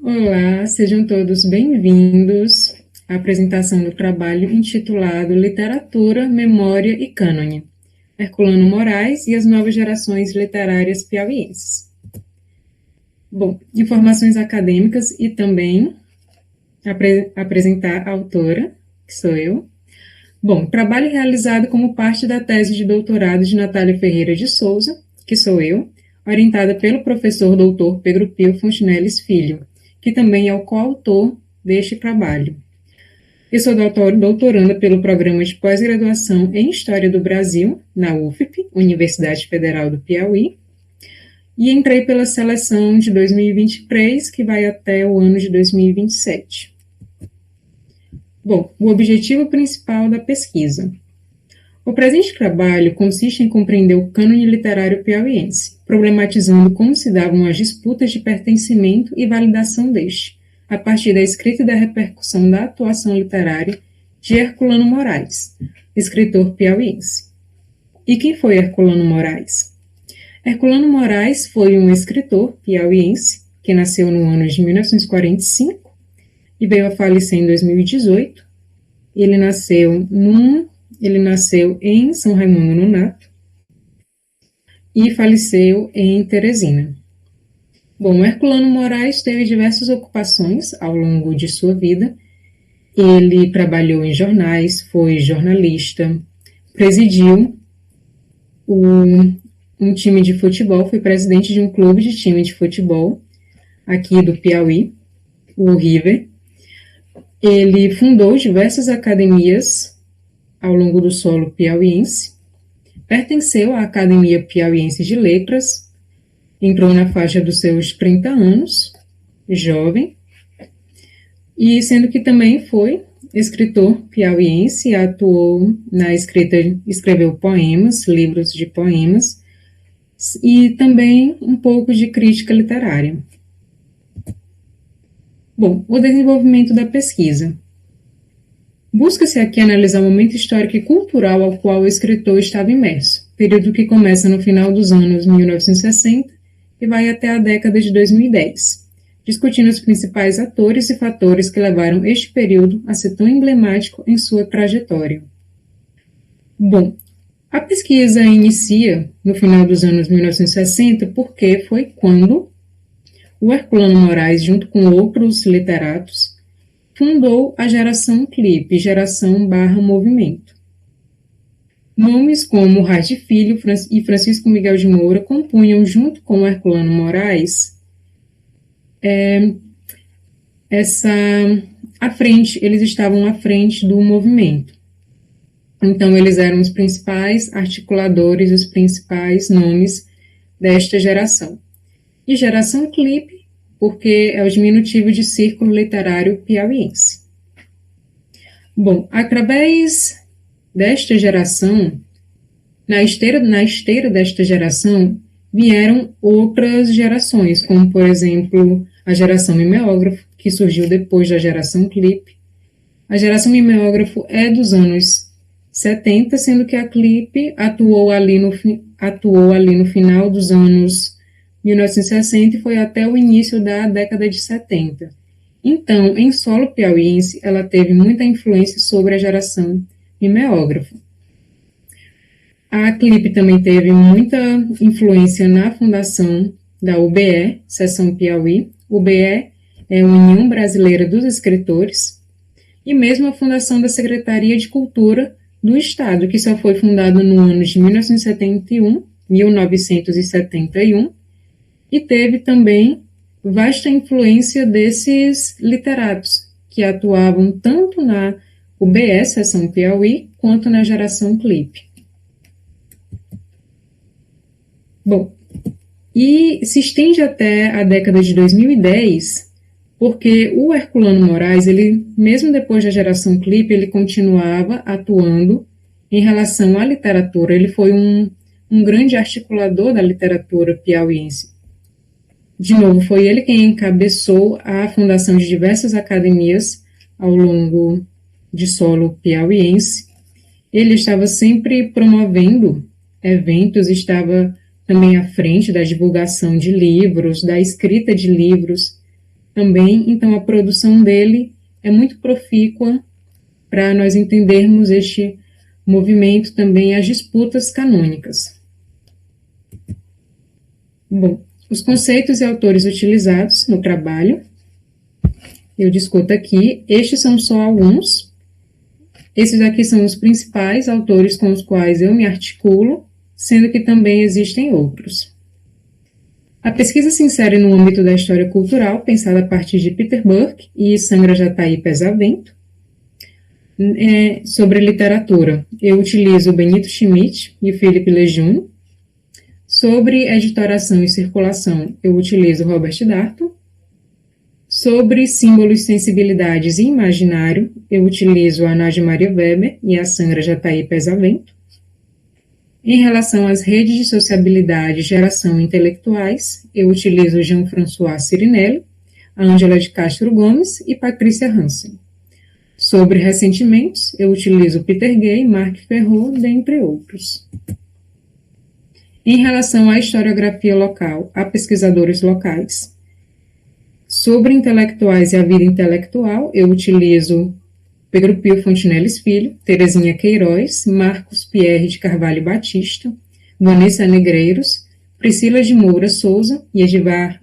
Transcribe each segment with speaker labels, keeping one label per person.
Speaker 1: Olá, sejam todos bem-vindos à apresentação do trabalho intitulado Literatura, Memória e Cânone, Herculano Moraes e as Novas Gerações Literárias Piauienses. Bom, informações acadêmicas e também apresentar a autora, que sou eu. Bom, trabalho realizado como parte da tese de doutorado de Natália Ferreira de Souza, que sou eu, orientada pelo professor doutor Pedro Pio Fontinelles Filho, que também é o coautor deste trabalho. Eu sou doutoranda pelo Programa de Pós-Graduação em História do Brasil, na UFP, Universidade Federal do Piauí, e entrei pela seleção de 2023, que vai até o ano de 2027. Bom, o objetivo principal da pesquisa. O presente trabalho consiste em compreender o cânone literário piauiense, problematizando como se davam as disputas de pertencimento e validação deste, a partir da escrita e da repercussão da atuação literária de Herculano Moraes, escritor piauiense. E quem foi Herculano Moraes? Herculano Moraes foi um escritor piauiense que nasceu no ano de 1945 e veio a falecer em 2018. Ele nasceu em São Raimundo Nonato e faleceu em Teresina. Bom, Herculano Moraes teve diversas ocupações ao longo de sua vida. Ele trabalhou em jornais, foi jornalista, presidiu um time de futebol, foi presidente de um clube de time de futebol aqui do Piauí, o River. Ele fundou diversas academias ao longo do solo piauiense, pertenceu à Academia Piauiense de Letras, entrou na faixa dos seus 30 anos, jovem, e sendo que também foi escritor piauiense, atuou na escrita, escreveu poemas, livros de poemas, e também um pouco de crítica literária. Bom, o desenvolvimento da pesquisa. Busca-se aqui analisar o momento histórico e cultural ao qual o escritor estava imerso, período que começa no final dos anos 1960 e vai até a década de 2010, discutindo os principais atores e fatores que levaram este período a ser tão emblemático em sua trajetória. Bom, a pesquisa inicia no final dos anos 1960 porque foi quando o Herculano Moraes, junto com outros literatos, fundou a Geração Clipe, Geração/Movimento. Nomes como Hard Filho e Francisco Miguel de Moura compunham, junto com Herculano Moraes, eles estavam à frente do movimento. Então, eles eram os principais articuladores, os principais nomes desta geração. E Geração Clipe, porque é o diminutivo de Círculo Literário Piauiense. Bom, através desta geração, na esteira desta geração, vieram outras gerações, como, por exemplo, a geração mimeógrafo, que surgiu depois da geração clipe. A geração mimeógrafo é dos anos 70, sendo que a clipe atuou ali no final dos anos 1960 e foi até o início da década de 70. Então, em solo piauiense, ela teve muita influência sobre a geração mimeógrafo. A clipe também teve muita influência na fundação da UBE, Seção Piauí. UBE é a União Brasileira dos Escritores, e mesmo a fundação da Secretaria de Cultura do Estado, que só foi fundada no ano de 1971, e teve também vasta influência desses literatos, que atuavam tanto na UBE, Seção Piauí, quanto na Geração Clipe. Bom, e se estende até a década de 2010, porque o Herculano Moraes, ele, mesmo depois da Geração Clipe, ele continuava atuando em relação à literatura. Ele foi um grande articulador da literatura piauiense. De novo, foi ele quem encabeçou a fundação de diversas academias ao longo de solo piauiense. Ele estava sempre promovendo eventos, estava também à frente da divulgação de livros, da escrita de livros, também, então a produção dele é muito profícua para nós entendermos este movimento também, as disputas canônicas. Bom, os conceitos e autores utilizados no trabalho, eu discuto aqui, estes são só alguns. Esses aqui são os principais autores com os quais eu me articulo, sendo que também existem outros. A pesquisa se insere no âmbito da história cultural, pensada a partir de Peter Burke e Sandra Jatahy Pesavento. Sobre literatura, eu utilizo o Benito Schmidt e o Philippe Lejeune. Sobre editoração e circulação, eu utilizo Robert Darnton. Sobre símbolos, sensibilidades e imaginário, eu utilizo a Nádia Maria Weber e a Sandra Jatahy Pesavento. Em relação às redes de sociabilidade e geração intelectuais, eu utilizo Jean-François Sirinelli, a Ângela de Castro Gomes e Patrícia Hansen. Sobre ressentimentos, eu utilizo Peter Gay, Marc Ferrot, dentre outros. Em relação à historiografia local, há pesquisadores locais. Sobre intelectuais e a vida intelectual, eu utilizo Pedro Pio Fontinelles Filho, Terezinha Queiroz, Marcos Pierre de Carvalho Batista, Vanessa Negreiros, Priscila de Moura Souza e Edivar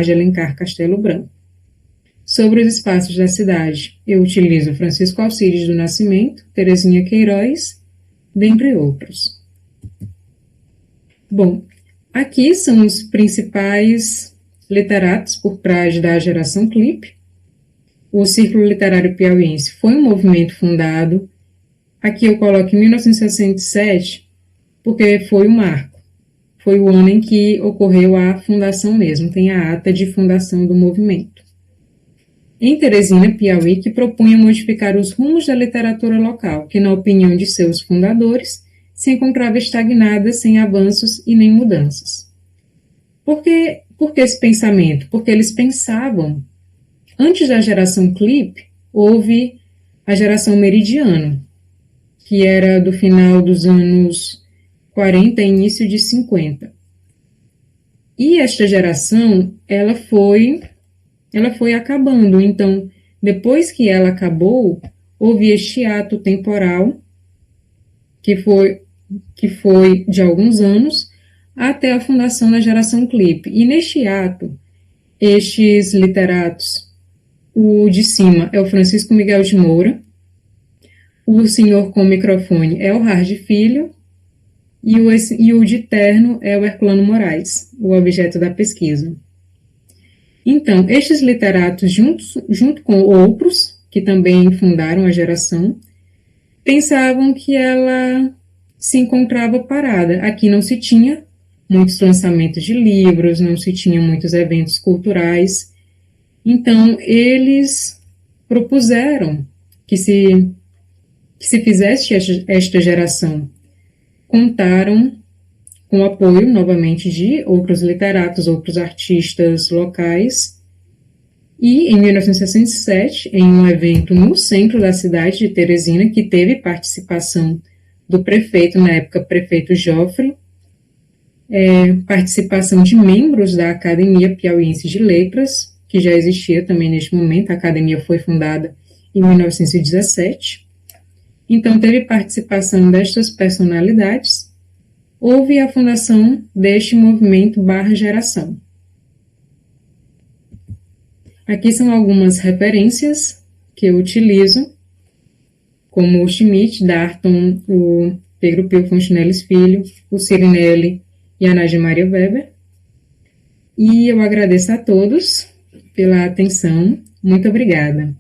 Speaker 1: de Alencar Castelo Branco. Sobre os espaços da cidade, eu utilizo Francisco Alcides do Nascimento, Terezinha Queiroz, dentre outros. Bom, aqui são os principais literatos por trás da geração Clipe. O Círculo Literário Piauiense foi um movimento fundado, aqui eu coloco em 1967, porque foi o marco. Foi o ano em que ocorreu a fundação mesmo, tem a ata de fundação do movimento. Em Teresina, Piauí, que propunha modificar os rumos da literatura local, que, na opinião de seus fundadores, se encontrava estagnada, sem avanços e nem mudanças. Por que esse pensamento? Porque eles pensavam, antes da geração Clipe, houve a geração Meridiano, que era do final dos anos 40 e início de 50. E esta geração, ela foi acabando. Então, depois que ela acabou, houve este ato temporal, que foi de alguns anos, até a fundação da geração Clipe. E neste ato, estes literatos, o de cima é o Francisco Miguel de Moura, o senhor com o microfone é o Hard Filho, e o de terno é o Herculano Moraes, o objeto da pesquisa. Então, estes literatos, junto com outros, que também fundaram a geração, pensavam que ela se encontrava parada. Aqui não se tinha muitos lançamentos de livros, não se tinha muitos eventos culturais. Então, eles propuseram que se fizesse esta geração. Contaram com o apoio, novamente, de outros literatos, outros artistas locais. E, em 1967, em um evento no centro da cidade de Teresina, que teve participação do prefeito, na época, prefeito Joffre, participação de membros da Academia Piauiense de Letras, que já existia também neste momento, a academia foi fundada em 1917. Então, teve participação destas personalidades. Houve a fundação deste movimento /geração. Aqui são algumas referências que eu utilizo, como o Schmidt, Darnton, o Pedro Pio Fontinelles Filho, o Sirinelli e a Nádia Maria Weber. E eu agradeço a todos pela atenção. Muito obrigada.